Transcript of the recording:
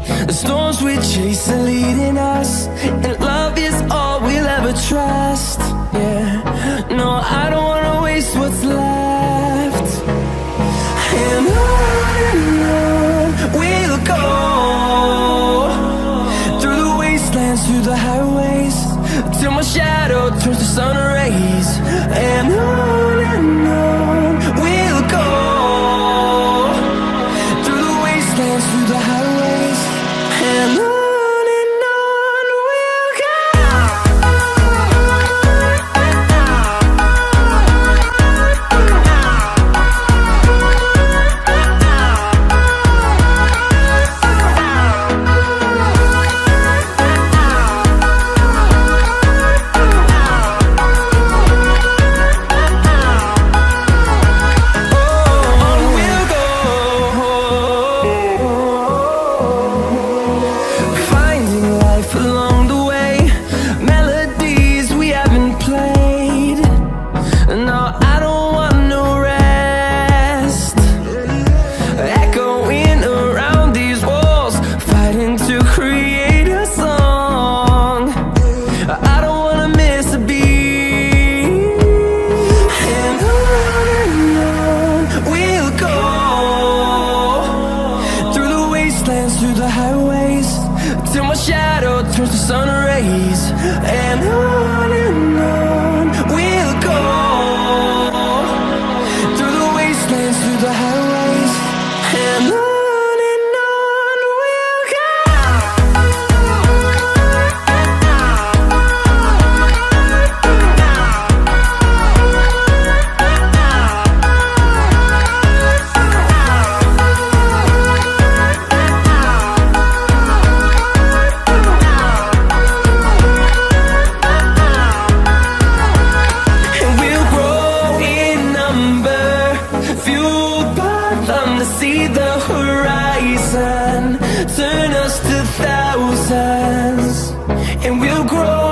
The storms we chase are leading us, and love is all we'll ever trust. Yeah, no, I don't wanna waste what's left. And on we'll go, through the wastelands, through the highways, till my shadow turns to sun rays. And on we'll go, through the wastelands, through the highways, and on we'll go. Through the highways, till my shadow turns to sun rays. And on we'll go, through the wastelands, through the highways, and on we'll go. See the horizon, turn us to thousands, and we'll grow